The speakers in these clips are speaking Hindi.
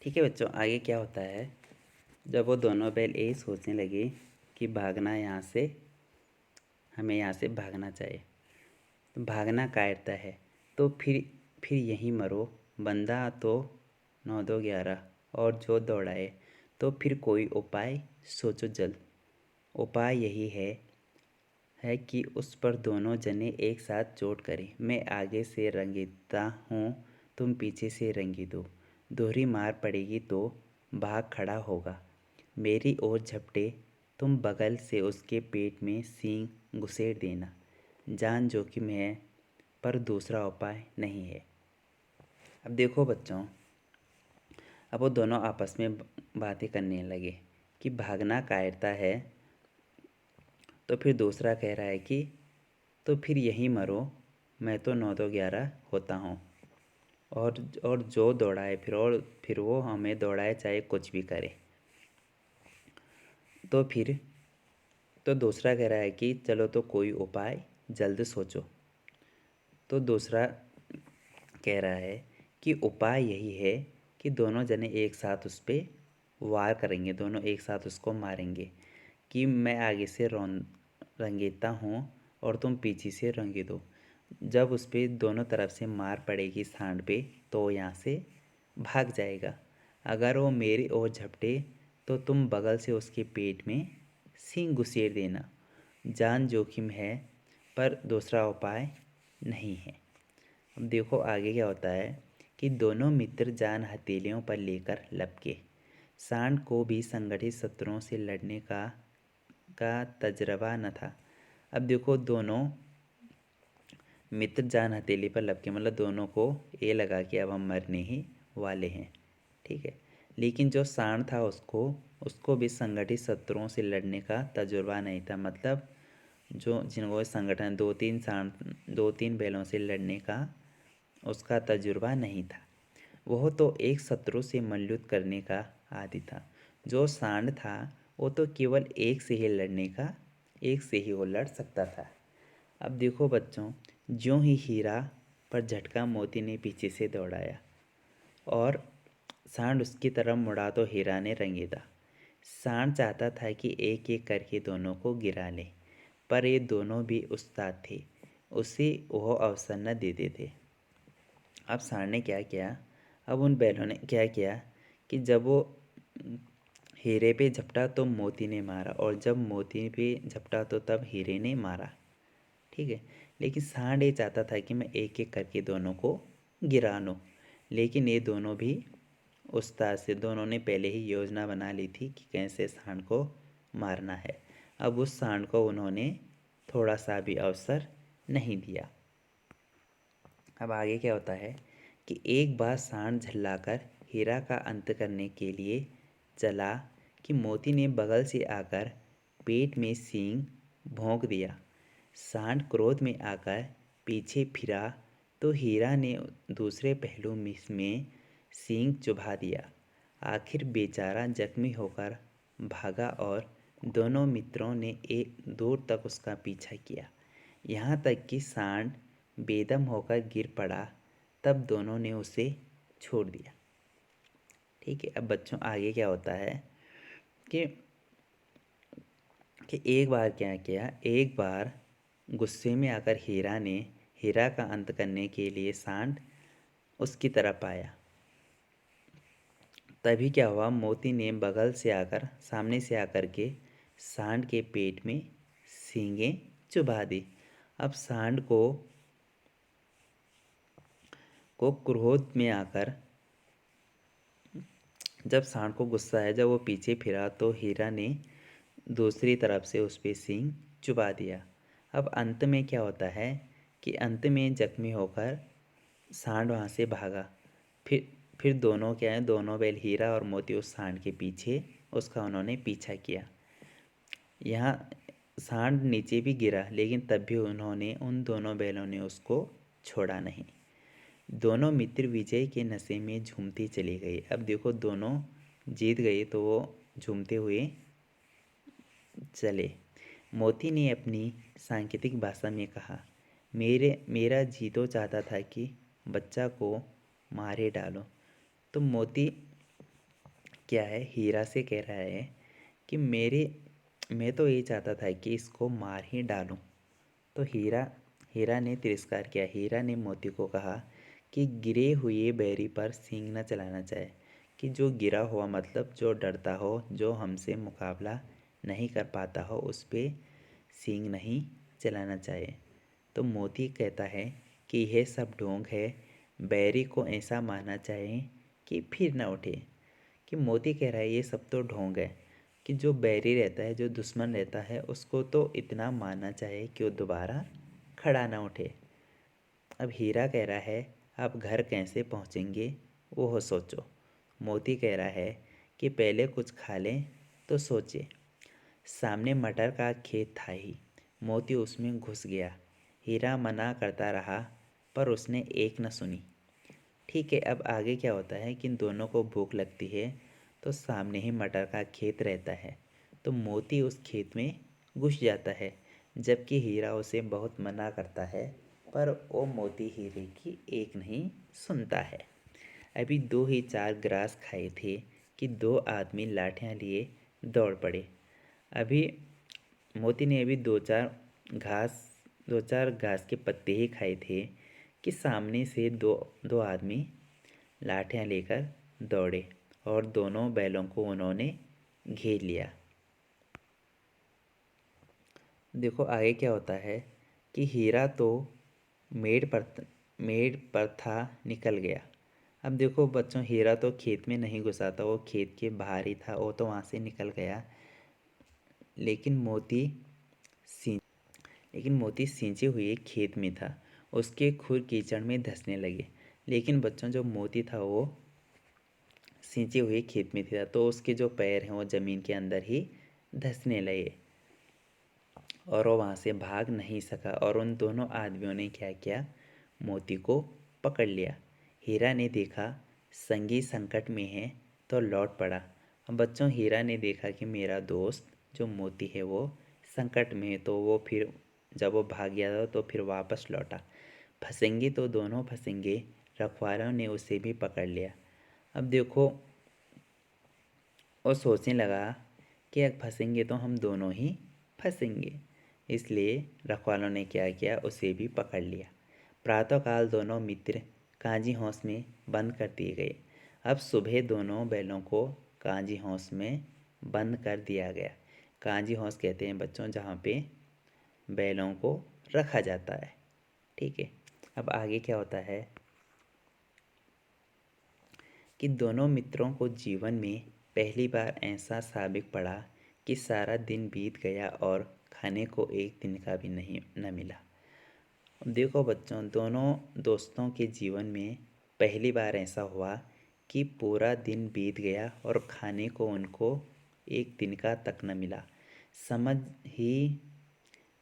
ठीक है बच्चों, आगे क्या होता है। जब वो दोनों बैल यही सोचने लगे कि भागना यहाँ से, हमें यहाँ से भागना चाहिए, तो भागना कायरता है तो फिर यहीं मरो। बंदा तो 9 2 11 और जो दौड़ाए, तो फिर कोई उपाय सोचो जल्द। उपाय यही है कि उस पर दोनों जने एक साथ चोट करें। मैं आगे से रंगीता हूँ, तुम पीछे से रंगीत हो। दोहरी मार पड़ेगी तो भाग खड़ा होगा। मेरी ओर झपटे, तुम बगल से उसके पेट में सींग घुसेड़ देना। जान जोखिम है पर दूसरा उपाय नहीं है। अब देखो बच्चों, अब वो दोनों आपस में बातें करने लगे कि भागना कायरता है, तो फिर दूसरा कह रहा है कि तो फिर यहीं मरो, मैं तो 9 2 11 होता हूँ। और जो दौड़ाए फिर वो हमें दौड़ाए, चाहे कुछ भी करे। तो दूसरा कह रहा है कि चलो तो कोई उपाय जल्द सोचो। तो दूसरा कह रहा है कि उपाय यही है कि दोनों जने एक साथ उस पर वार करेंगे, दोनों एक साथ उसको मारेंगे। कि मैं आगे से रंगीता हूँ और तुम पीछे से रंगीत हो। जब उस पर दोनों तरफ से मार पड़ेगी सांड पे, तो वो यहाँ से भाग जाएगा। अगर वो मेरी ओर झपटे, तो तुम बगल से उसके पेट में सींग घुसेड़ देना। जान जोखिम है पर दूसरा उपाय नहीं है। अब देखो आगे क्या होता है कि दोनों मित्र जान हथेलियों पर लेकर लपके। सांड को भी संगठित शत्रुओं से लड़ने का तजर्बा न था। अब देखो दोनों मित्र जान हथेली पर लपके, मतलब दोनों को ये लगा कि अब हम मरने ही वाले हैं। ठीक है, लेकिन जो सांड था उसको भी संगठित शत्रुओं से लड़ने का तजुर्बा नहीं था। मतलब जो जिनको संगठन दो तीन बैलों से लड़ने का उसका तजुर्बा नहीं था। वह तो एक शत्रु से मल्लयुद्ध करने का आदी था। जो सांड था वो तो केवल एक से ही वो लड़ सकता था। अब देखो बच्चों, ज्यों ही हीरा पर झटका मोती ने पीछे से दौड़ाया और सांड उसकी तरफ मुड़ा, तो हीरा ने रंगीदा। सांड चाहता था कि एक एक करके दोनों को गिरा ले, पर ये दोनों भी उस्ताद थे, उसे वह अवसर न देते थे। अब सांड ने क्या किया, अब उन बैलों ने क्या किया कि जब वो हीरे पे झपटा तो मोती ने मारा, और जब मोती पे झपटा तो तब हीरे ने मारा। ठीक है, लेकिन सांड ये चाहता था कि मैं एक एक करके दोनों को गिरा लूँ। लेकिन ये दोनों भी उस्ताद से, दोनों ने पहले ही योजना बना ली थी कि कैसे सांड को मारना है। अब उस सांड को उन्होंने थोड़ा सा भी अवसर नहीं दिया। अब आगे क्या होता है कि एक बार सांड झल्लाकर हीरा का अंत करने के लिए चला कि मोती ने बगल से आकर पेट में सींग भोंक दिया। सांड क्रोध में आकर पीछे फिरा तो हीरा ने दूसरे पहलू में सींग चुभा दिया। आखिर बेचारा जख्मी होकर भागा और दोनों मित्रों ने एक दूर तक उसका पीछा किया, यहाँ तक कि सांड बेदम होकर गिर पड़ा। तब दोनों ने उसे छोड़ दिया। ठीक है, अब बच्चों आगे क्या होता है कि एक बार क्या किया, एक बार गुस्से में आकर हीरा का अंत करने के लिए सांड उसकी तरफ आया। तभी क्या हुआ, मोती ने सामने से आकर के सांड के पेट में सींगें चुभा दी। अब सांड को क्रोध में आकर, जब सांड को गुस्सा है, जब वो पीछे फिरा तो हीरा ने दूसरी तरफ से उस पे सींग चुबा दिया। अब अंत में क्या होता है कि अंत में जख्मी होकर सांड वहाँ से भागा। फिर दोनों क्या है, दोनों बैल हीरा और मोती उस सांड के पीछे उसका उन्होंने पीछा किया। यहाँ सांड नीचे भी गिरा, लेकिन तब भी उन दोनों बैलों ने उसको छोड़ा नहीं। दोनों मित्र विजय के नशे में झूमते चले गए। अब देखो दोनों जीत गए तो वो झूमते हुए चले। मोती ने अपनी सांकेतिक भाषा में कहा, मेरा जी तो चाहता था कि बच्चा को मारे डालो। तो मोती क्या है, हीरा से कह रहा है कि मैं तो यही चाहता था कि इसको मार ही डालूं। तो हीरा ने तिरस्कार किया। हीरा ने मोती को कहा कि गिरे हुए बैरी पर सींग न चलाना चाहे, कि जो गिरा हुआ मतलब जो डरता हो, जो हमसे मुकाबला नहीं कर पाता हो, उस पे सींग नहीं चलाना चाहिए। तो मोती कहता है कि यह सब ढोंग है, बैरी को ऐसा मारना चाहिए कि फिर न उठे। कि मोती कह रहा है ये सब तो ढोंग है, कि जो बैरी रहता है, जो दुश्मन रहता है, उसको तो इतना मारना चाहिए कि वो दोबारा खड़ा ना उठे। अब हीरा कह रहा है आप घर कैसे पहुँचेंगे वो हो सोचो। मोती कह रहा है कि पहले कुछ खा लें तो सोचे। सामने मटर का खेत था ही। मोती उसमें घुस गया। हीरा मना करता रहा पर उसने एक न सुनी। ठीक है, अब आगे क्या होता है कि इन दोनों को भूख लगती है, तो सामने ही मटर का खेत रहता है। तो मोती उस खेत में घुस जाता है, जबकि हीरा उसे बहुत मना करता है, पर वो मोती हीरे की एक नहीं सुनता है। अभी दो ही चार ग्रास खाए थे कि दो आदमी लाठियाँ लिए दौड़ पड़े। अभी मोती ने अभी घास दो चार घास के पत्ते ही खाए थे कि सामने से दो दो आदमी लाठियाँ लेकर दौड़े और दोनों बैलों को उन्होंने घेर लिया। देखो आगे क्या होता है कि हीरा तो मेड़ पर मेड़ पर था, निकल गया। अब देखो बच्चों, हीरा तो खेत में नहीं घुसा था, वो खेत के बाहर ही था, वो तो वहाँ से निकल गया। लेकिन मोती सी लेकिन मोती सींचे हुए खेत में था। उसके खुर कीचड़ में धंसने लगे। लेकिन बच्चों, जो मोती था वो सींचे हुए खेत में था, तो उसके जो पैर हैं वो ज़मीन के अंदर ही धंसने लगे और वो वहाँ से भाग नहीं सका। और उन दोनों आदमियों ने क्या किया, मोती को पकड़ लिया। हीरा ने देखा संगी संकट में है तो लौट पड़ा। अब बच्चों, हीरा ने देखा कि मेरा दोस्त जो मोती है वो संकट में है, तो वो फिर जब वो भाग गया था तो फिर वापस लौटा। फंसेंगे तो दोनों फंसेंगे, रखवालों ने उसे भी पकड़ लिया। अब देखो, वो सोचने लगा कि अब फंसेंगे तो हम दोनों ही फंसेंगे। इसलिए रखवालों ने क्या किया, उसे भी पकड़ लिया। प्रातःकाल दोनों मित्र कांजी हौस में बंद कर दिए गए। अब सुबह दोनों बैलों को कांजी हौस में बंद कर दिया गया। कांजी हौस कहते हैं बच्चों जहाँ पे बैलों को रखा जाता है। ठीक है, अब आगे क्या होता है कि दोनों मित्रों को जीवन में पहली बार ऐसा साबिक पड़ा कि सारा दिन बीत गया और खाने को एक दिन का भी नहीं न मिला। देखो बच्चों, दोनों दोस्तों के जीवन में पहली बार ऐसा हुआ कि पूरा दिन बीत गया और खाने को उनको एक दिन का तक न मिला। समझ ही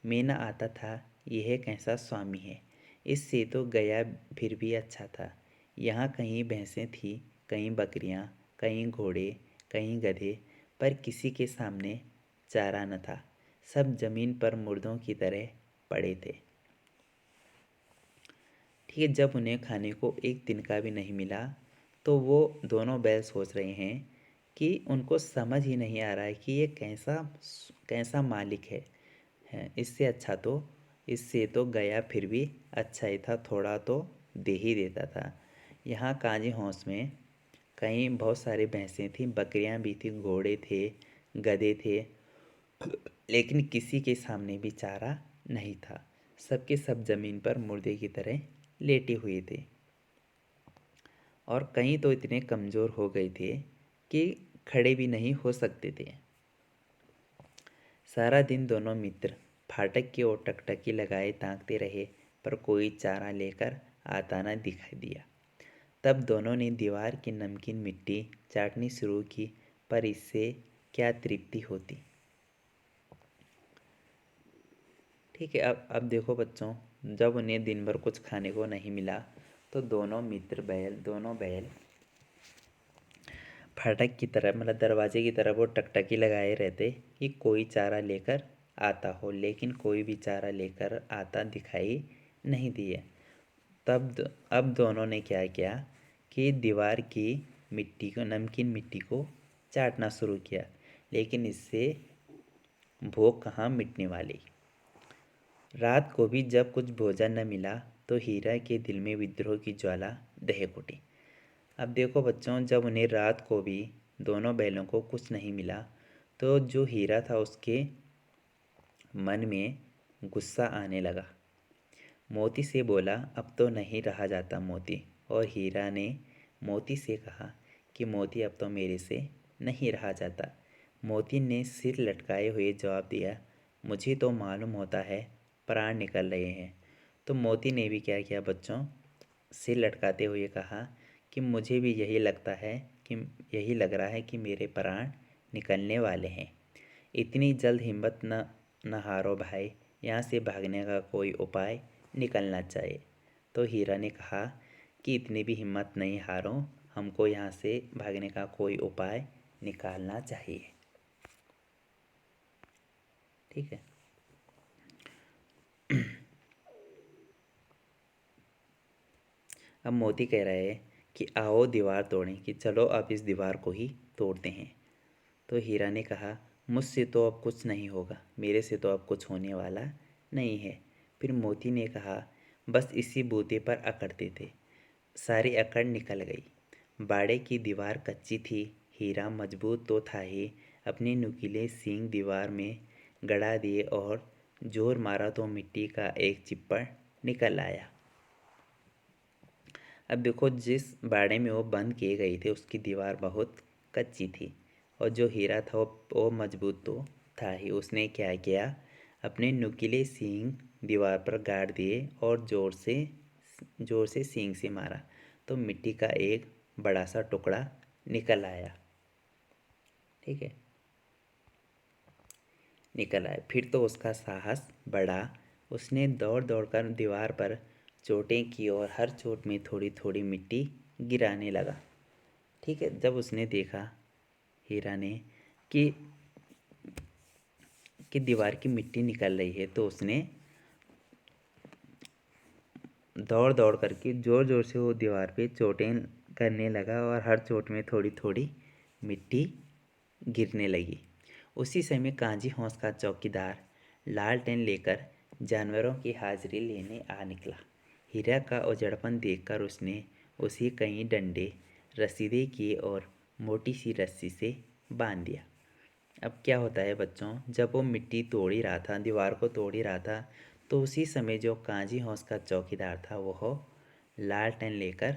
में न आता था यह कैसा स्वामी है। इससे तो गया फिर भी अच्छा था। यहाँ कहीं भैंसें थी, कहीं बकरियाँ, कहीं घोड़े, कहीं गधे, पर किसी के सामने चारा न था। सब जमीन पर मुर्दों की तरह पड़े थे। ठीक है, जब उन्हें खाने को एक दिन का भी नहीं मिला, तो वो दोनों बैल सोच रहे हैं कि उनको समझ ही नहीं आ रहा है कि ये कैसा कैसा मालिक है। इससे तो गया फिर भी अच्छा ही था, थोड़ा तो दे ही देता था। यहाँ काजी हौस में कहीं बहुत सारी भैंसें थीं, बकरियाँ भी थीं, घोड़े थे, गधे थे, लेकिन किसी के सामने भी चारा नहीं था। सबके सब जमीन पर मुर्दे की तरह लेटे हुए थे और कहीं तो इतने कमज़ोर हो गए थे कि खड़े भी नहीं हो सकते थे। सारा दिन दोनों मित्र फाटक की ओर टकटकी लगाए ताकते रहे, पर कोई चारा लेकर आता न दिखाई दिया। तब दोनों ने दीवार की नमकीन मिट्टी चाटनी शुरू की, पर इससे क्या तृप्ति होती। ठीक है, अब देखो बच्चों, जब उन्हें दिन भर कुछ खाने को नहीं मिला, तो दोनों बैल फाटक की तरफ, मतलब दरवाजे की तरफ वो टकटकी लगाए रहते कि कोई चारा लेकर आता हो, लेकिन कोई भी चारा लेकर आता दिखाई नहीं दिया। अब दोनों ने क्या किया कि दीवार की मिट्टी को, नमकीन मिट्टी को चाटना शुरू किया, लेकिन इससे भूख कहाँ मिटने वाली। रात को भी जब कुछ भोजन न मिला तो हीरा के दिल में विद्रोह की ज्वाला दहक उठी। अब देखो बच्चों, जब उन्हें रात को भी दोनों बैलों को कुछ नहीं मिला तो जो हीरा था उसके मन में गुस्सा आने लगा। मोती से बोला, अब तो नहीं रहा जाता मोती। और हीरा ने मोती से कहा कि मोती, अब तो मेरे से नहीं रहा जाता। मोती ने सिर लटकाए हुए जवाब दिया, मुझे तो मालूम होता है प्राण निकल रहे हैं। तो मोती ने भी क्या किया बच्चों, सिर लटकाते हुए कहा कि मुझे भी यही लगता है कि यही लग रहा है कि मेरे प्राण निकलने वाले हैं। इतनी जल्द हिम्मत न हारो भाई, यहाँ से भागने का कोई उपाय निकलना चाहिए। तो हीरा ने कहा कि इतनी भी हिम्मत नहीं हारो, हमको यहाँ से भागने का कोई उपाय निकालना चाहिए। ठीक है। अब मोती कह रहे हैं कि आओ दीवार तोड़ें, कि चलो अब इस दीवार को ही तोड़ते हैं। तो हीरा ने कहा, मुझसे तो अब कुछ नहीं होगा, मेरे से तो अब कुछ होने वाला नहीं है। फिर मोती ने कहा, बस इसी बूते पर अकड़ते थे। सारी अकड़ निकल गई। बाड़े की दीवार कच्ची थी, हीरा मजबूत तो था ही, अपने नुकीले सींग दीवार में गड़ा दिए और जोर मारा तो मिट्टी का एक चिप्पड़ निकल आया। अब देखो, जिस बाड़े में वो बंद किए गए थे उसकी दीवार बहुत कच्ची थी और जो हीरा था वो मजबूत तो था ही। उसने क्या किया, अपने नुकीले सींग दीवार पर गाड़ दिए और जोर से सींग से मारा तो मिट्टी का एक बड़ा सा टुकड़ा निकल आया। ठीक है, निकल आया। फिर तो उसका साहस बढ़ा। उसने दौड़ दौड़ कर दीवार पर चोटें की और हर चोट में थोड़ी थोड़ी मिट्टी गिराने लगा। ठीक है, जब उसने देखा हीरा ने कि दीवार की मिट्टी निकल रही है तो उसने दौड़ दौड़ करके ज़ोर ज़ोर से वो दीवार पे चोटें करने लगा और हर चोट में थोड़ी थोड़ी मिट्टी गिरने लगी। उसी समय कांजी हौस का चौकीदार लालटेन लेकर जानवरों की हाजिरी लेने आ निकला। हीरा का उजड़पन देखकर उसने उसे कई डंडे रसीदे किए और मोटी सी रस्सी से बांध दिया। अब क्या होता है बच्चों, जब वो मिट्टी तोड़ ही रहा था, दीवार को तोड़ ही रहा था, तो उसी समय जो कांजी हौस का चौकीदार था वह लालटेन लेकर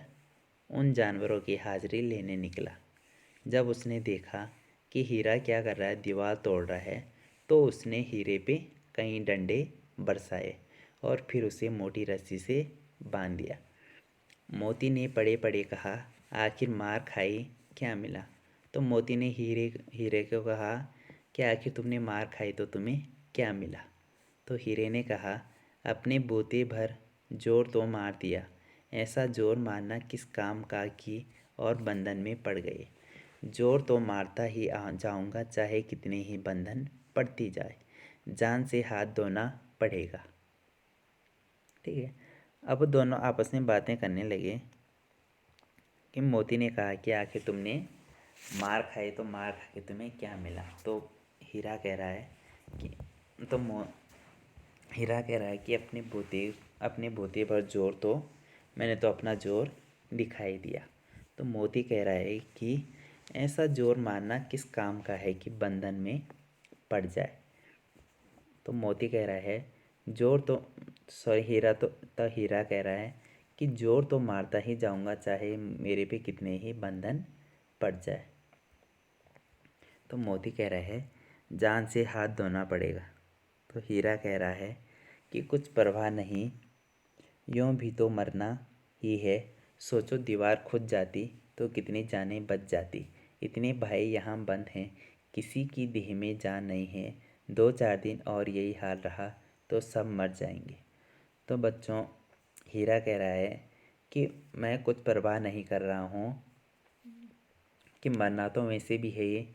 उन जानवरों की हाजिरी लेने निकला। जब उसने देखा कि हीरा क्या कर रहा है, दीवार तोड़ रहा है, तो उसने हीरे पे कई डंडे बरसाए और फिर उसे मोटी रस्सी से बांध दिया। मोती ने पड़े पड़े कहा, आखिर मार खाई, क्या मिला। तो मोती ने हीरे हीरे को कहा कि आखिर तुमने मार खाई तो तुम्हें क्या मिला। तो हीरे ने कहा, अपने बूते भर जोर तो मार दिया, ऐसा जोर मारना किस काम का कि और बंधन में पड़ गए। जोर तो मारता ही जाऊंगा, चाहे कितने ही बंधन पड़ती जाए, जान से हाथ धोना पड़ेगा। ठीक है, अब दोनों आपस में बातें करने लगे कि मोती ने कहा कि आखिर तुमने मार खाई तो मार खा के तुम्हें क्या मिला। तो हीरा कह रहा है कि तो हीरा कह रहा है कि अपने बूते पर जोर तो मैंने तो अपना जोर दिखाई दिया। तो मोती कह रहा है कि ऐसा जोर मारना किस काम का है कि बंधन में पड़ जाए। तो मोती कह रहा है जोर तो सॉरी हीरा कह रहा है कि जोर तो मारता ही जाऊंगा, चाहे मेरे पे कितने ही बंधन पड़ जाए। तो मोती कह रहा है जान से हाथ धोना पड़ेगा। तो हीरा कह रहा है कि कुछ परवाह नहीं, यूँ भी तो मरना ही है। सोचो दीवार खुद जाती तो कितनी जानें बच जाती। इतने भाई यहाँ बंद हैं, किसी की देह में जान नहीं है। 2-4 दिन और यही हाल रहा तो सब मर जाएंगे। तो बच्चों, हीरा कह रहा है कि मैं कुछ परवाह नहीं कर रहा हूँ कि मरना तो वैसे भी है ये,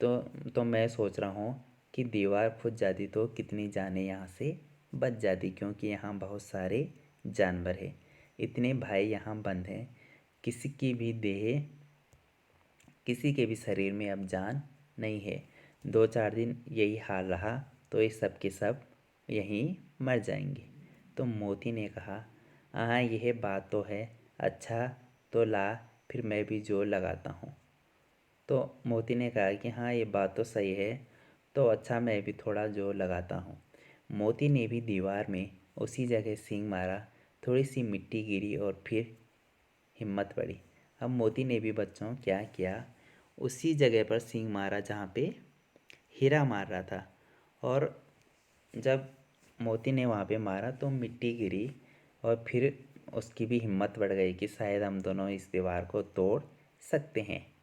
तो मैं सोच रहा हूँ कि दीवार खुद जाती तो कितनी जानें यहाँ से बच जाती, क्योंकि यहाँ बहुत सारे जानवर हैं। इतने भाई यहाँ बंद हैं, किसी की भी देह किसी के भी शरीर में अब जान नहीं है। 2-4 दिन यही हाल रहा तो ये सब के सब यहीं मर जाएंगे। तो मोती ने कहा, हाँ यह बात तो है, अच्छा तो ला फिर मैं भी जोर लगाता हूँ। तो मोती ने कहा कि हाँ ये बात तो सही है, तो अच्छा मैं भी थोड़ा जोर लगाता हूँ। मोती ने भी दीवार में उसी जगह सींग मारा, थोड़ी सी मिट्टी गिरी और फिर हिम्मत बढ़ी। अब मोती ने भी बच्चों क्या किया, उसी जगह पर सींग मारा जहाँ पे हीरा मार रहा था। और जब मोती ने वहाँ पे मारा तो मिट्टी गिरी और फिर उसकी भी हिम्मत बढ़ गई कि शायद हम दोनों इस दीवार को तोड़ सकते हैं।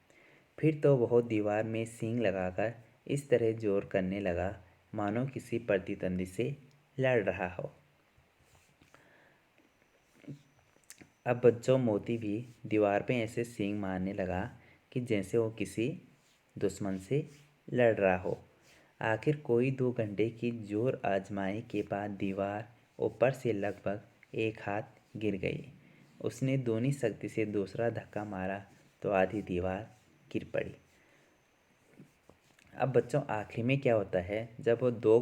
फिर तो वह दीवार में सींग लगाकर इस तरह जोर करने लगा मानो किसी प्रतिद्वंदी से लड़ रहा हो। अब बच्चों मोती भी दीवार पे ऐसे सींग मारने लगा कि जैसे वो किसी दुश्मन से लड़ रहा हो। आखिर कोई 2 घंटे की जोर आजमाई के बाद दीवार ऊपर से लगभग एक हाथ गिर गई। उसने दूनी शक्ति से दूसरा धक्का मारा तो आधी दीवार गिर पड़ी। अब बच्चों आखिरी में क्या होता है, जब 2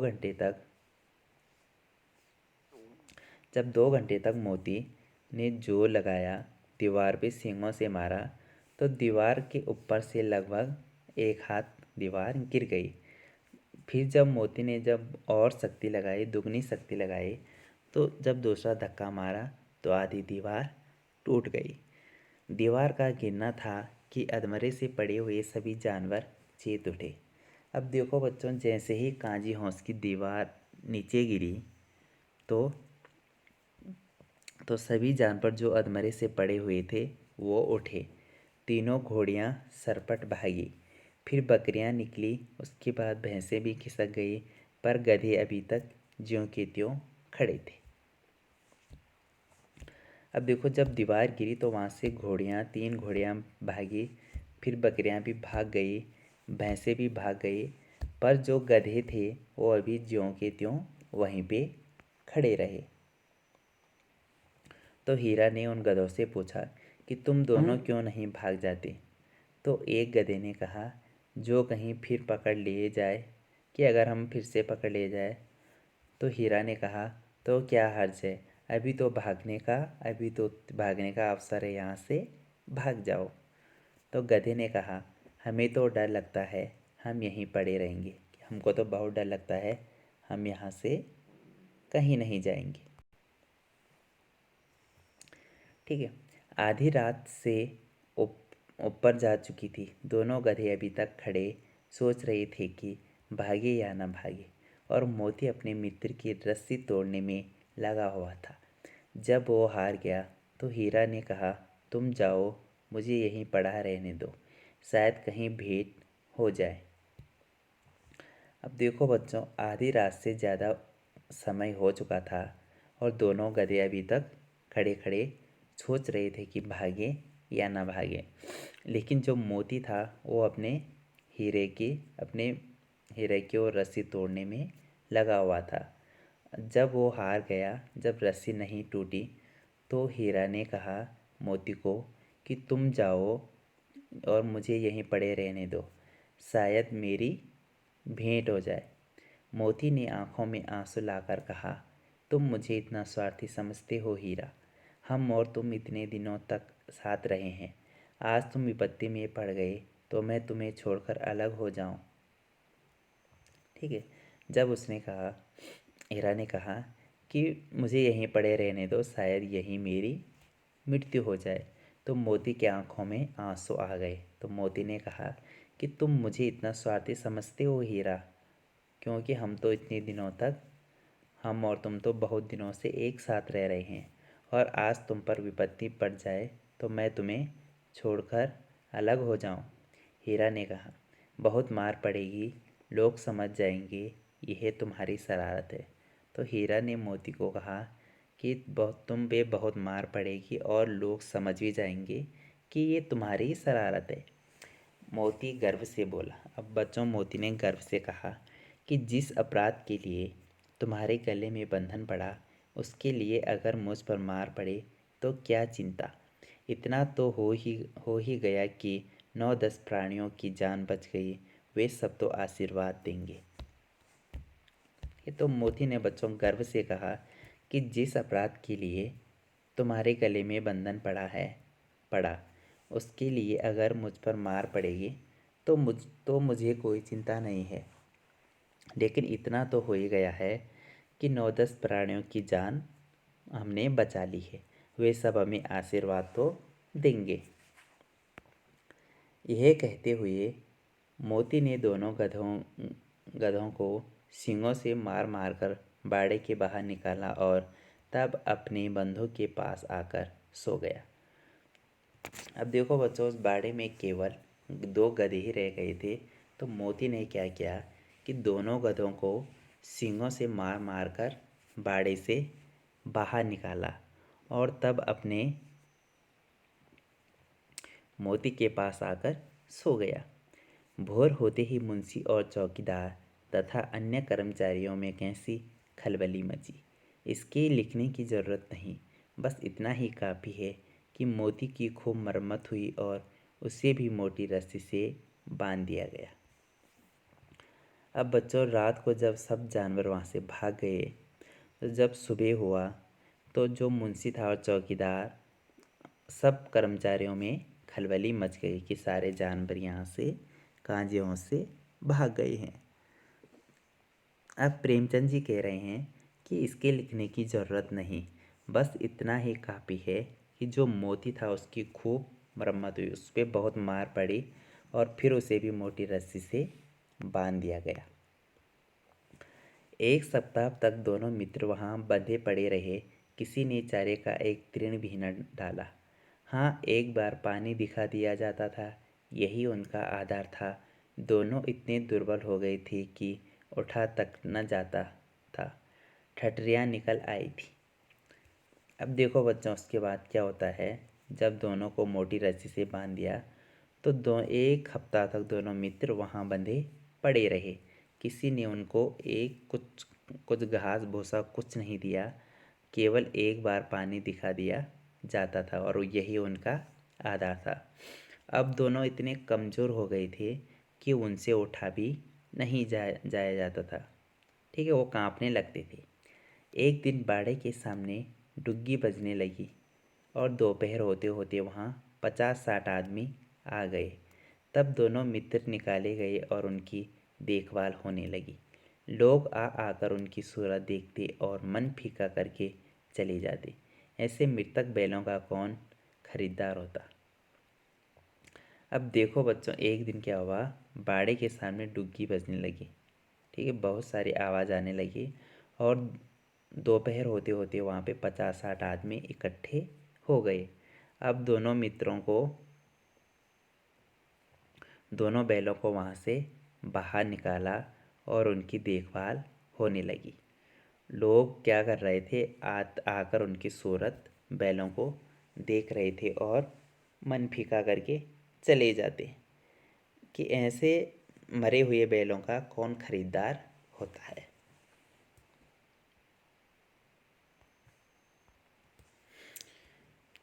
घंटे तक मोती ने जोर लगाया, दीवार पे सींगों से मारा, तो दीवार के ऊपर से लगभग एक हाथ दीवार गिर गई। फिर जब मोती ने जब और शक्ति लगाई, दुगनी शक्ति लगाई, तो जब दूसरा धक्का मारा तो आधी दीवार टूट गई। दीवार का गिरना था कि अधमरे से पड़े हुए सभी जानवर चीत उठे। अब देखो बच्चों, जैसे ही कांजी हौस की दीवार नीचे गिरी तो सभी जानवर जो अधमरे से पड़े हुए थे वो उठे। तीनों घोड़ियाँ सरपट भागी, फिर बकरियाँ निकली, उसके बाद भैंसें भी खिसक गई, पर गधे अभी तक ज्यों के त्यों खड़े थे। अब देखो, जब दीवार गिरी तो वहाँ से 3 घोड़ियाँ भागी, फिर बकरियाँ भी भाग गई, भैंसें भी भाग गई, पर जो गधे थे वो अभी ज्यों के त्यों वहीं पे खड़े रहे। तो हीरा ने उन गधों से पूछा कि तुम दोनों क्यों नहीं भाग जाते। तो एक गधे ने कहा, जो कहीं फिर पकड़ लिए जाए, कि अगर हम फिर से पकड़ लिए जाए। तो हीरा ने कहा, तो क्या हर्ज है, अभी तो भागने का अवसर है, यहाँ से भाग जाओ। तो गधे ने कहा, हमें तो डर लगता है, हम यहीं पड़े रहेंगे, हमको तो बहुत डर लगता है, हम यहाँ से कहीं नहीं जाएंगे। ठीक है। आधी रात से ऊपर जा चुकी थी। दोनों गधे अभी तक खड़े सोच रहे थे कि भागे या न भागे, और मोती अपने मित्र की रस्सी तोड़ने में लगा हुआ था। जब वो हार गया तो हीरा ने कहा, तुम जाओ, मुझे यहीं पड़ा रहने दो, शायद कहीं भेंट हो जाए। अब देखो बच्चों, आधी रात से ज़्यादा समय हो चुका था और दोनों गधे अभी तक खड़े खड़े सोच रहे थे कि भागे या ना भागे। लेकिन जो मोती था वो हीरे की अपने हीरे की और रस्सी तोड़ने में लगा हुआ था। जब वो हार गया, जब रस्सी नहीं टूटी, तो हीरा ने कहा मोती को कि तुम जाओ और मुझे यहीं पड़े रहने दो, शायद मेरी भेंट हो जाए। मोती ने आंखों में आंसू लाकर कहा, तुम मुझे इतना स्वार्थी समझते हो हीरा, हम और तुम इतने दिनों तक साथ रहे हैं, आज तुम विपत्ति में पड़ गए तो मैं तुम्हें छोड़कर अलग हो जाऊं। ठीक है। जब उसने कहा हीरा ने कहा कि मुझे यहीं पड़े रहने दो, शायद यहीं मेरी मृत्यु हो जाए, तो मोती की आंखों में आंसू आ गए। तो मोती ने कहा कि तुम मुझे इतना स्वार्थी समझते हो हीरा, क्योंकि हम और तुम तो बहुत दिनों से एक साथ रह रहे हैं, और आज तुम पर विपत्ति पड़ जाए तो मैं तुम्हें छोड़कर अलग हो जाऊं। हीरा ने कहा, बहुत मार पड़ेगी, लोग समझ जाएंगे यह तुम्हारी शरारत है। तो हीरा ने मोती को कहा कि तुम पे बहुत मार पड़ेगी और लोग समझ भी जाएंगे कि ये तुम्हारी शरारत है। मोती गर्व से बोला। अब बच्चों, मोती ने गर्व से कहा कि जिस अपराध के लिए तुम्हारे गले में बंधन पड़ा, उसके लिए अगर मुझ पर मार पड़े तो क्या चिंता, इतना तो हो ही गया कि 9-10 प्राणियों की जान बच गई, वे सब तो आशीर्वाद देंगे। ये तो मोती ने बच्चों गर्व से कहा कि जिस अपराध के लिए तुम्हारे गले में बंधन पड़ा, उसके लिए अगर मुझ पर मार पड़ेगी तो मुझे कोई चिंता नहीं है। लेकिन इतना तो हो ही गया है कि 9-10 प्राणियों की जान हमने बचा ली है, वे सब हमें आशीर्वाद तो देंगे। यह कहते हुए मोती ने दोनों गधों को सींगों से मार मार कर बाड़े के बाहर निकाला और तब अपने बंधु के पास आकर सो गया। अब देखो बच्चों, उस बाड़े में केवल 2 गधे ही रह गए थे। तो मोती ने क्या किया कि दोनों गधों को सींगों से मार मार कर बाड़े से बाहर निकाला और तब अपने मोती के पास आकर सो गया। भोर होते ही मुंशी और चौकीदार तथा अन्य कर्मचारियों में कैसी खलबली मची। इसके लिखने की ज़रूरत नहीं, बस इतना ही काफ़ी है कि मोती की खूब मरम्मत हुई और उसे भी मोटी रस्सी से बांध दिया गया। अब बच्चों, रात को जब सब जानवर वहाँ से भाग गए, तो जब सुबह हुआ तो जो मुंशी था और चौकीदार, सब कर्मचारियों में खलबली मच गई कि सारे जानवर यहाँ से कांजियों से भाग गए हैं। अब प्रेमचंद जी कह रहे हैं कि इसके लिखने की ज़रूरत नहीं, बस इतना ही काफ़ी है कि जो मोती था उसकी खूब मरम्मत हुई, उस पर बहुत मार पड़ी और फिर उसे भी मोटी रस्सी से बांध दिया गया। 1 सप्ताह तक दोनों मित्र वहाँ बंधे पड़े रहे, किसी ने चारे का एक तृण भी न डाला। हाँ, एक बार पानी दिखा दिया जाता था, यही उनका आधार था। दोनों इतने दुर्बल हो गए थे कि उठा तक न जाता था, ठठरियाँ निकल आई थी। अब देखो बच्चों, उसके बाद क्या होता है। जब दोनों को मोटी रस्सी से बांध दिया तो 1 हफ्ता तक दोनों मित्र वहाँ बंधे पड़े रहे। किसी ने उनको कुछ घास भूसा कुछ नहीं दिया, केवल एक बार पानी दिखा दिया जाता था और यही उनका आधार था। अब दोनों इतने कमज़ोर हो गए थे कि उनसे उठा भी नहीं जाया जाता था। ठीक है, वो कांपने लगते थे। एक दिन बाड़े के सामने डुग्गी बजने लगी और दोपहर होते होते वहाँ 50-60 आदमी आ गए। तब दोनों मित्र निकाले गए और उनकी देखभाल होने लगी। लोग आकर उनकी सूरत देखते और मन फीका करके चले जाते। ऐसे मृतक बैलों का कौन खरीदार होता। अब देखो बच्चों, एक दिन क्या हुआ, बाड़े के सामने डुग्गी बजने लगी। ठीक है, बहुत सारी आवाज़ आने लगी और दोपहर होते होते वहाँ पे 50-60 आदमी इकट्ठे हो गए। अब दोनों बैलों को वहाँ से बाहर निकाला और उनकी देखभाल होने लगी। लोग क्या कर रहे थे, आकर उनकी सूरत बैलों को देख रहे थे और मन फीका करके चले जाते कि ऐसे मरे हुए बैलों का कौन खरीदार होता है।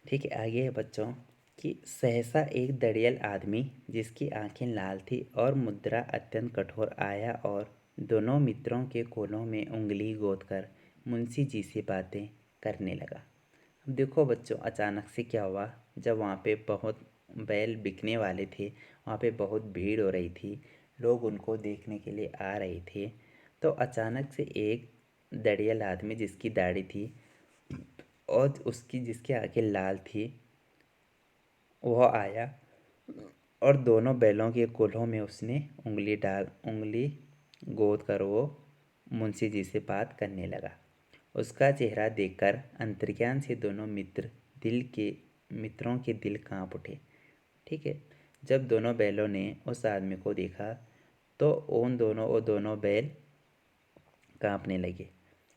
ठीक है, आगे है बच्चों कि सहसा एक दड़ियल आदमी जिसकी आंखें लाल थी और मुद्रा अत्यंत कठोर आया और दोनों मित्रों के कोलों में उंगली गोदकर मुंशी जी से बातें करने लगा। अब देखो बच्चों, अचानक से क्या हुआ, जब वहाँ पे बहुत बैल बिकने वाले थे, वहाँ पे बहुत भीड़ हो रही थी, लोग उनको देखने के लिए आ रहे थे, तो अचानक से एक दड़ियल आदमी जिसकी दाढ़ी थी और जिसकी आंखें लाल थी, वह आया और दोनों बैलों के कोल्हों में उसने उंगली गोद कर वो मुंशी जी से बात करने लगा। उसका चेहरा देखकर अंतर्ज्ञान से दोनों मित्रों के दिल कांप उठे। ठीक है, जब दोनों बैलों ने उस आदमी को देखा तो वो दोनों बैल कांपने लगे।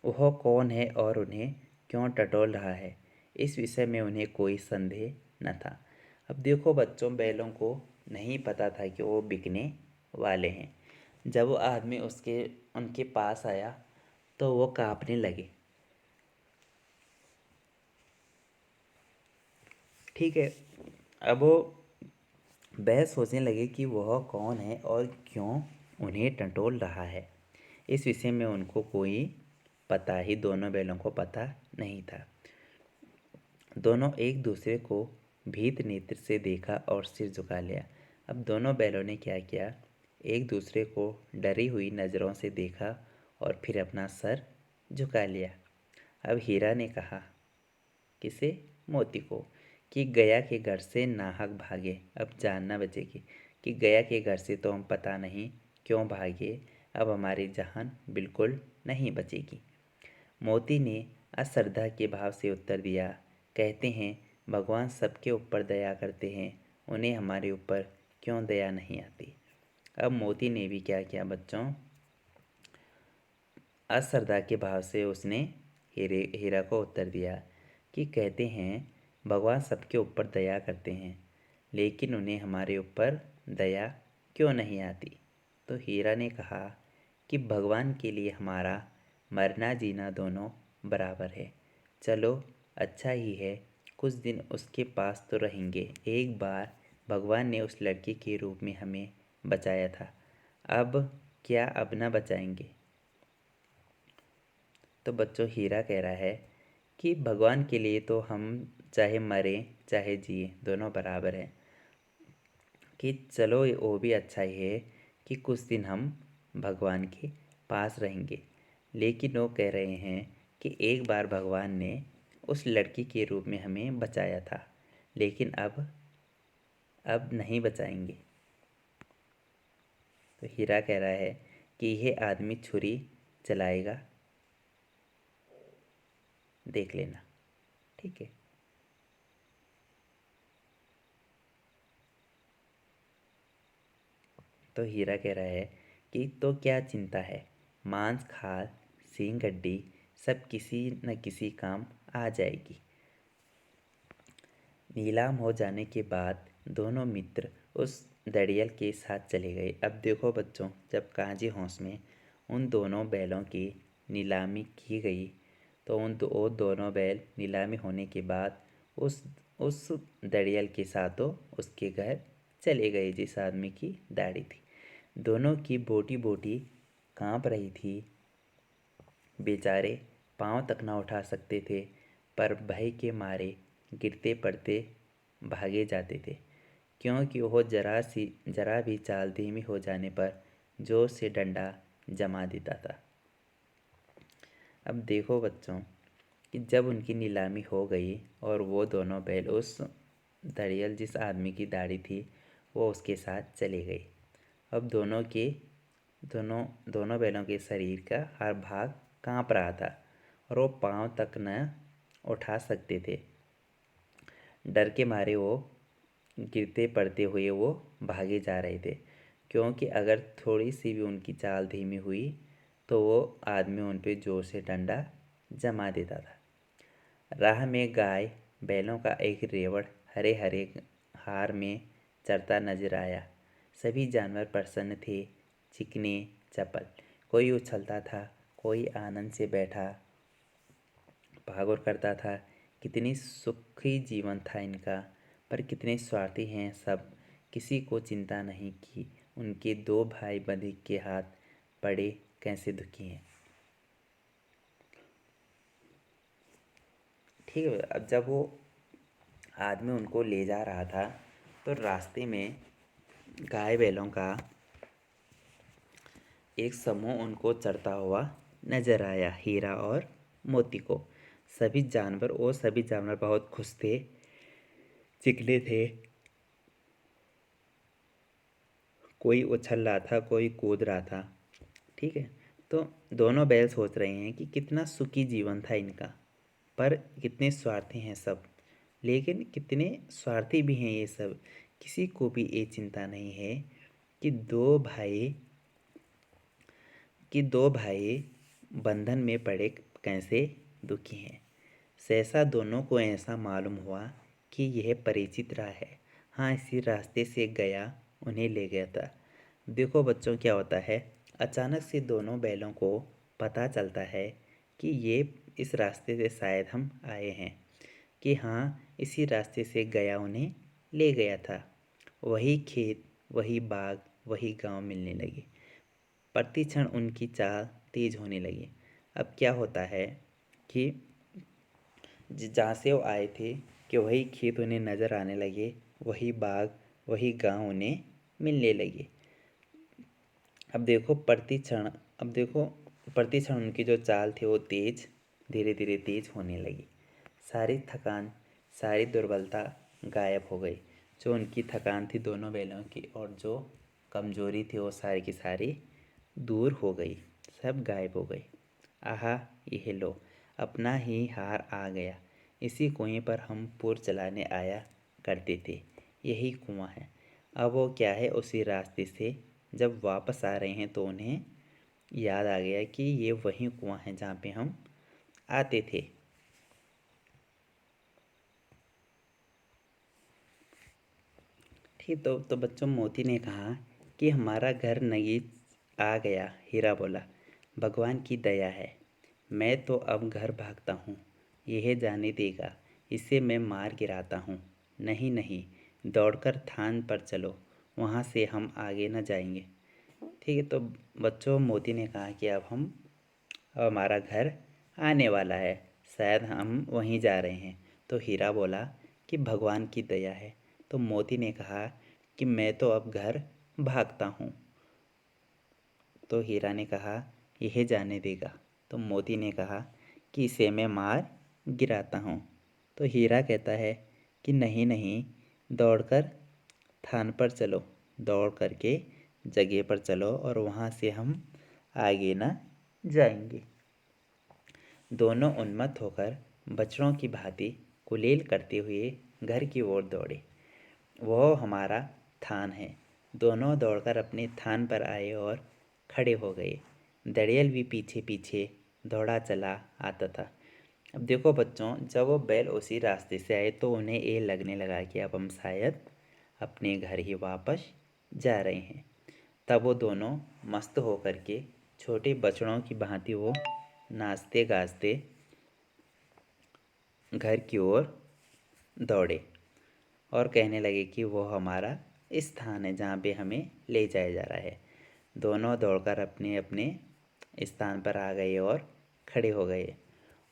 वह कौन है और उन्हें क्यों टटोल रहा है, इस विषय में उन्हें कोई संदेह न था। अब देखो बच्चों, बैलों को नहीं पता था कि वो बिकने वाले हैं। जब वो आदमी उनके पास आया तो वो कांपने लगे। ठीक है, अब वो वह सोचने लगे कि वह कौन है और क्यों उन्हें टटोल रहा है। इस विषय में उनको कोई पता ही दोनों बैलों को पता नहीं था। दोनों एक दूसरे को भीत नेत्र से देखा और सिर झुका लिया। अब दोनों बैलों ने क्या किया, एक दूसरे को डरी हुई नज़रों से देखा और फिर अपना सर झुका लिया। अब हीरा ने कहा, किसे? मोती को, कि गया के घर से नाहक भागे, अब जान न बचेगी। कि गया के घर से तो हम पता नहीं क्यों भागे, अब हमारी जान बिल्कुल नहीं बचेगी। मोती ने अश्रद्धा के भाव से उत्तर दिया, कहते हैं भगवान सबके ऊपर दया करते हैं, उन्हें हमारे ऊपर क्यों दया नहीं आती। अब मोती ने भी क्या किया बच्चों, अश्रद्धा के भाव से उसने हीरा को उत्तर दिया कि कहते हैं भगवान सबके ऊपर दया करते हैं, लेकिन उन्हें हमारे ऊपर दया क्यों नहीं आती। तो हीरा ने कहा कि भगवान के लिए हमारा मरना जीना दोनों बराबर है। चलो अच्छा ही है, कुछ दिन उसके पास तो रहेंगे। एक बार भगवान ने उस लड़की के रूप में हमें बचाया था, अब क्या अब न बचाएंगे। तो बच्चों हीरा कह रहा है कि भगवान के लिए तो हम चाहे मरें चाहे जिए दोनों बराबर हैं, कि चलो वो भी अच्छा ही है कि कुछ दिन हम भगवान के पास रहेंगे। लेकिन वो कह रहे हैं कि एक बार भगवान ने उस लड़की के रूप में हमें बचाया था, लेकिन अब नहीं बचाएंगे। तो हीरा कह रहा है कि यह आदमी छुरी चलाएगा, देख लेना, ठीक है। तो हीरा कह रहा है कि तो क्या चिंता है, मांस खाल सींग हड्डी सब किसी न किसी काम आ जाएगी। नीलाम हो जाने के बाद दोनों मित्र उस दड़ियल के साथ चले गए। अब देखो बच्चों, जब काजी हौस में उन दोनों बैलों की नीलामी की गई तो वो दोनों बैल नीलामी होने के बाद उस दड़ियल के साथ वो उसके घर चले गए जिस आदमी की दाढ़ी थी। दोनों की बोटी बोटी कांप रही थी। बेचारे पाँव तक ना उठा सकते थे, पर भय के मारे गिरते पड़ते भागे जाते थे, क्योंकि वह जरा भी चाल धीमी हो जाने पर जोर से डंडा जमा देता था। अब देखो बच्चों कि जब उनकी नीलामी हो गई और वो दोनों बैल उस दड़ियल जिस आदमी की दाढ़ी थी वो उसके साथ चले गए। अब दोनों दोनों बैलों के शरीर का हर भाग कांप रहा था और वो पाँव तक न उठा सकते थे। डर के मारे वो गिरते पड़ते हुए वो भागे जा रहे थे, क्योंकि अगर थोड़ी सी भी उनकी चाल धीमी हुई तो वो आदमी उन पे जोर से डंडा जमा देता था। राह में गाय बैलों का एक रेवड़ हरे हरे हार में चरता नजर आया। सभी जानवर प्रसन्न थे, चिकने चपल। कोई उछलता था, कोई आनंद से बैठा भागोर करता था। कितनी सुखी जीवन था इनका, पर कितने स्वार्थी हैं सब। किसी को चिंता नहीं कि उनके दो भाई बंधे के हाथ पड़े कैसे दुखी हैं। ठीक है। अब जब वो आदमी उनको ले जा रहा था तो रास्ते में गाय बैलों का एक समूह उनको चरता हुआ नजर आया, हीरा और मोती को। सभी जानवर बहुत खुश थे, चिकने थे। कोई उछल रहा था, कोई कूद रहा था। ठीक है। तो दोनों बैल सोच रहे हैं कि कितना सुखी जीवन था इनका, पर कितने स्वार्थी हैं सब। लेकिन कितने स्वार्थी भी हैं ये सब। किसी को भी ये चिंता नहीं है कि दो भाई बंधन में पड़े कैसे दुखी हैं। सहसा दोनों को ऐसा मालूम हुआ कि यह परिचित राह है। हाँ, इसी रास्ते से गया उन्हें ले गया था। देखो बच्चों क्या होता है, अचानक से दोनों बैलों को पता चलता है कि ये इस रास्ते से शायद हम आए हैं, कि हाँ इसी रास्ते से गया उन्हें ले गया था। वही खेत, वही बाग, वही गांव मिलने लगे। प्रति क्षण उनकी चाल तेज होने लगी। अब क्या होता है कि जहाँ से वो आए थे कि वही खेत उन्हें नज़र आने लगे, वही बाग, वही गांव उन्हें मिलने लगे। अब देखो प्रति क्षण अब देखो प्रति क्षण उनकी जो चाल थी वो तेज, धीरे धीरे तेज होने लगी। सारी थकान, सारी दुर्बलता गायब हो गई। जो उनकी थकान थी दोनों बैलों की, और जो कमजोरी थी वो सारी की सारी दूर हो गई, सब गायब हो गई। आहा, यह लो, अपना ही हार आ गया। इसी कुएं पर हम पुर चलाने आया करते थे। यही कुआं है। अब वो क्या है, उसी रास्ते से जब वापस आ रहे हैं तो उन्हें याद आ गया कि ये वही कुआं है जहाँ पे हम आते थे। ठीक, तो बच्चों, मोती ने कहा कि हमारा घर नगीच आ गया। हीरा बोला, भगवान की दया है। मैं तो अब घर भागता हूँ, यह जाने देगा, इसे मैं मार गिराता हूँ। नहीं नहीं, दौड़कर थान पर चलो, वहाँ से हम आगे न जाएंगे। ठीक है, तो बच्चों, मोती ने कहा कि अब हमारा घर आने वाला है, शायद हम वहीं जा रहे हैं। तो हीरा बोला कि भगवान की दया है। तो मोती ने कहा कि मैं तो अब घर भागता हूँ। तो हीरा ने कहा, यह जाने देगा। तो मोती ने कहा कि इसे मैं मार गिराता हूँ। तो हीरा कहता है कि नहीं नहीं, दौड़कर थान पर चलो, दौड़ करके जगह पर चलो और वहाँ से हम आगे ना जाएंगे। दोनों उन्मत्त होकर बछड़ों की भांति कुलेल करते हुए घर की ओर दौड़े। वह हमारा थान है। दोनों दौड़कर अपने थान पर आए और खड़े हो गए। दड़ियल भी पीछे पीछे दौड़ा चला आता था। अब देखो बच्चों, जब वो बैल उसी रास्ते से आए तो उन्हें ये लगने लगा कि अब हम शायद अपने घर ही वापस जा रहे हैं। तब वो दोनों मस्त होकर के छोटे बछड़ों की भांति वो नाचते गाजते घर की ओर दौड़े और कहने लगे कि वो हमारा स्थान है जहाँ पे हमें ले जाया जा रहा है। दोनों दौड़कर अपने अपने स्थान पर आ गए और खड़े हो गए।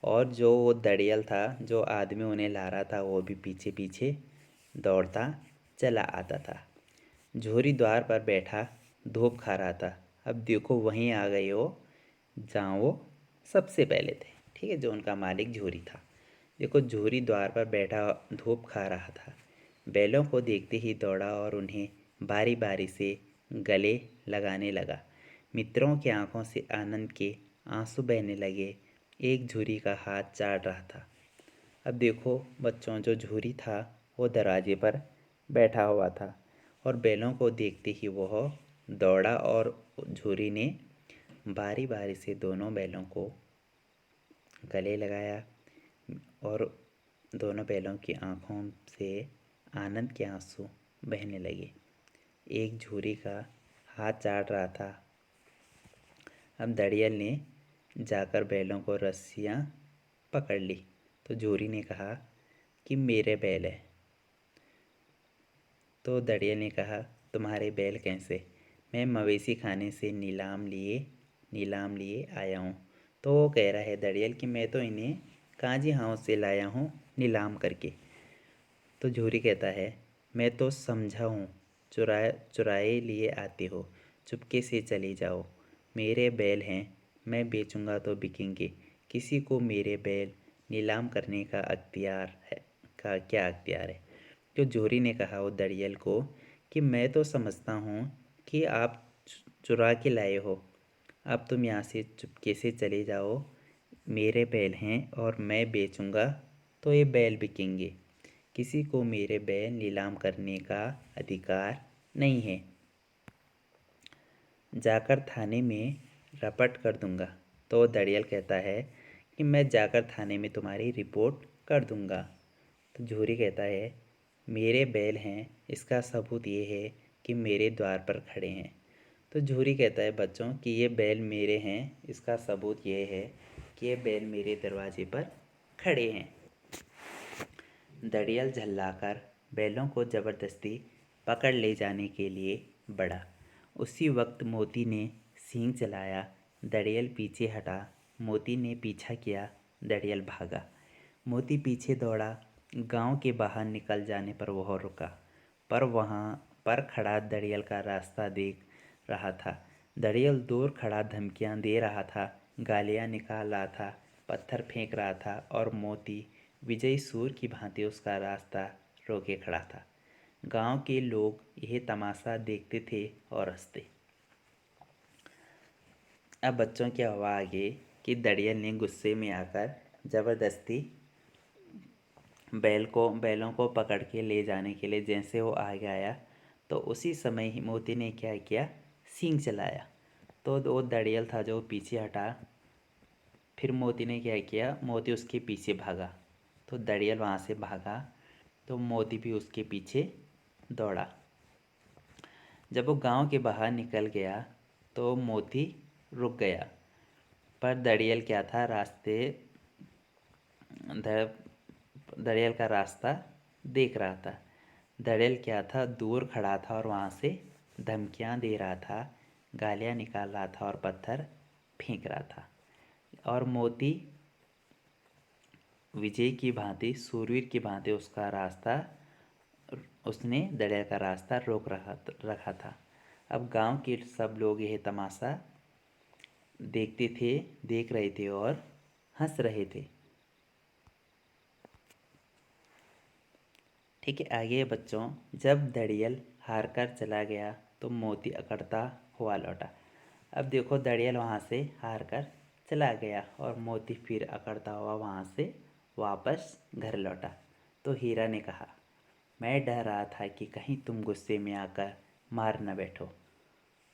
और जो वो दड़ियल था, जो आदमी उन्हें ला रहा था, वो भी पीछे पीछे दौड़ता चला आता था। झोरी द्वार पर बैठा धूप खा रहा था। अब देखो वहीं आ गए वो जहाँ वो सबसे पहले थे। ठीक है, जो उनका मालिक झोरी था। देखो, झोरी द्वार पर बैठा धूप खा रहा था। बैलों को देखते ही दौड़ा और उन्हें बारी बारी से गले लगाने लगा। मित्रों की आंखों से आनंद के आंसू बहने लगे। एक झुरी का हाथ चाट रहा था। अब देखो बच्चों, जो झुरी था वो दरवाजे पर बैठा हुआ था और बैलों को देखते ही वह दौड़ा और झुरी ने बारी बारी से दोनों बैलों को गले लगाया और दोनों बैलों की आंखों से आनंद के आंसू बहने लगे। एक झुरी का हाथ चाट रहा था। अब दड़ियल ने जाकर बैलों को रस्सियाँ पकड़ ली। तो झुरी ने कहा कि मेरे बैल है। तो दड़ियल ने कहा, तुम्हारे बैल कैसे? मैं मवेशी खाने से नीलाम लिए आया हूँ। तो वो कह रहा है दड़ियल कि मैं तो इन्हें काजी हाउस से लाया हूँ नीलाम करके। तो झूरी कहता है, मैं तो समझा हूँ, चुराए चुराए लिए आते हो, चुपके से चले जाओ। मेरे बैल हैं, मैं बेचूंगा तो बिकेंगे। किसी को मेरे बैल नीलाम करने का क्या अख्तियार है? तो जोरी ने कहा वो दड़ियल को कि मैं तो समझता हूँ कि आप चुरा के लाए हो। अब तुम यहाँ से चुपके से चले जाओ। मेरे बैल हैं और मैं बेचूंगा तो ये बैल बिकेंगे। किसी को मेरे बैल नीलाम करने का अधिकार नहीं है। जाकर थाने में रपट कर दूंगा। तो दड़ियल कहता है कि मैं जाकर थाने में तुम्हारी रिपोर्ट कर दूंगा। तो झूरी कहता है, मेरे बैल हैं, इसका सबूत ये है कि मेरे द्वार पर खड़े हैं। तो झूरी कहता है बच्चों कि ये बैल मेरे हैं, इसका सबूत ये है कि ये बैल मेरे दरवाजे पर खड़े हैं। दड़ियल झल्लाकर बैलों को ज़बरदस्ती पकड़ ले जाने के लिए बढ़ा। उसी वक्त मोती ने सींग चलाया, दड़ियल पीछे हटा। मोती ने पीछा किया, दड़ियल भागा। मोती पीछे दौड़ा। गांव के बाहर निकल जाने पर वह रुका, पर वहां पर खड़ा दड़ियल का रास्ता देख रहा था। दड़ियल दूर खड़ा धमकियां दे रहा था, गालियां निकाल रहा था, पत्थर फेंक रहा था और मोती विजयी सूर की भांति उसका रास्ता रोके खड़ा था। गांव के लोग यह तमाशा देखते थे और हंसते। अब बच्चों क्या हुआ आगे कि दड़ियल ने गुस्से में आकर ज़बरदस्ती बैलों को पकड़ के ले जाने के लिए जैसे वो आगे आया, तो उसी समय ही मोती ने क्या किया, सींग चलाया। तो वो दड़ियल था जो पीछे हटा। फिर मोती ने क्या किया, मोती उसके पीछे भागा। तो दड़ियल वहाँ से भागा, तो मोती भी उसके पीछे दौड़ा। जब वो गांव के बाहर निकल गया तो मोती रुक गया, पर दड़ियल क्या था, दड़ियल का रास्ता देख रहा था। दड़ियल क्या था, दूर खड़ा था और वहाँ से धमकियाँ दे रहा था, गालियाँ निकाल रहा था और पत्थर फेंक रहा था। और मोती विजय की भांति, सूरवीर की भांति उसने दड़ियल का रास्ता रोक रखा था। अब गांव के सब लोग यह तमाशा देख रहे थे और हंस रहे थे। ठीक है, आगे बच्चों, जब दड़ियल हार कर चला गया तो मोती अकड़ता हुआ लौटा। अब देखो, दड़ियल वहाँ से हार कर चला गया और मोती फिर अकड़ता हुआ वहाँ से वापस घर लौटा। तो हीरा ने कहा, मैं डर रहा था कि कहीं तुम गुस्से में आकर मार न बैठो।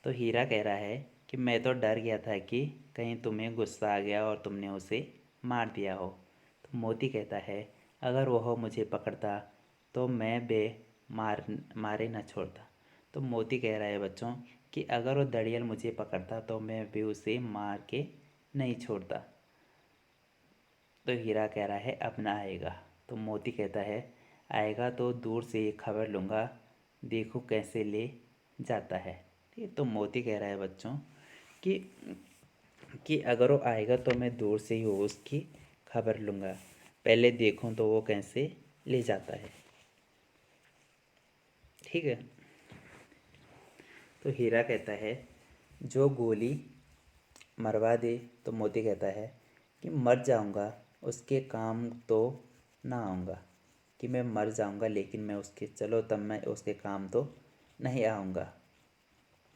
तो हीरा कह रहा है कि मैं तो डर गया था कि कहीं तुम्हें गुस्सा आ गया और तुमने उसे मार दिया हो। तो मोती कहता है, अगर वह मुझे पकड़ता तो मैं मारे न छोड़ता। तो मोती कह रहा है बच्चों कि अगर वो दड़ियल मुझे पकड़ता तो मैं भी उसे मार के नहीं छोड़ता। तो हीरा कह रहा है, अब ना आएगा। तो मोती कहता है, आएगा तो दूर से ये खबर लूँगा, देखो कैसे ले जाता है। ठीक, तो मोती कह रहा है बच्चों कि अगर वो आएगा तो मैं दूर से ही उसकी खबर लूँगा, पहले देखूं तो वो कैसे ले जाता है। ठीक है, तो हीरा कहता है, जो गोली मरवा दे। तो मोती कहता है कि मर जाऊंगा, उसके काम तो ना आऊँगा। कि मैं मर जाऊंगा लेकिन मैं उसके, चलो तब मैं उसके काम तो नहीं आऊँगा।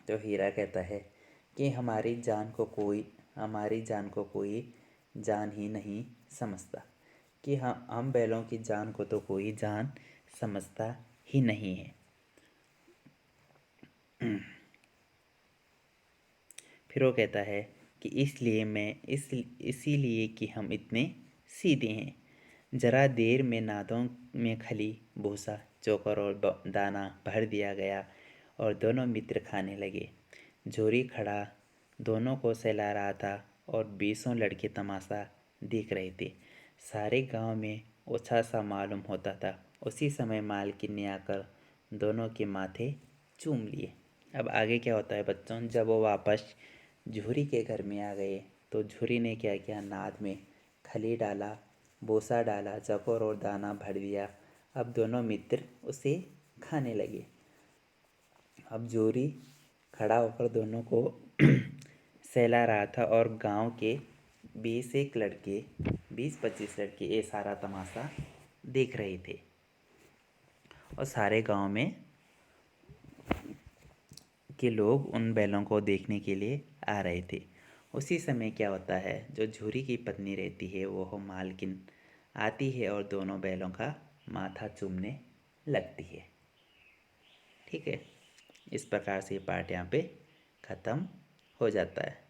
तो हीरा कहता है कि हमारी जान को कोई जान ही नहीं समझता। कि हम बैलों की जान को तो कोई जान समझता ही नहीं है। फिर वो कहता है कि इसीलिए कि हम इतने सीधे हैं। ज़रा देर में नादों में खली, भूसा, चोकर और दाना भर दिया गया और दोनों मित्र खाने लगे। झोरी खड़ा दोनों को सहला रहा था और 20 लड़के तमाशा देख रहे थे। सारे गांव में ओछा सा मालूम होता था। उसी समय मालकिन ने आकर दोनों के माथे चूम लिए। अब आगे क्या होता है बच्चों, जब वो वापस झूरी के घर में आ गए तो झूरी ने क्या किया, नाद में खली डाला, बोसा डाला, चकोर और दाना भर दिया। अब दोनों मित्र उसे खाने लगे। अब झूरी खड़ा होकर दोनों को सहला रहा था और गांव के 20-25 लड़के ये सारा तमाशा देख रहे थे। और सारे गांव में के लोग उन बैलों को देखने के लिए आ रहे थे। उसी समय क्या होता है, जो झूरी की पत्नी रहती है वो मालकिन आती है और दोनों बैलों का माथा चूमने लगती है। ठीक है, इस प्रकार से ये पार्ट यहाँ पे ख़त्म हो जाता है।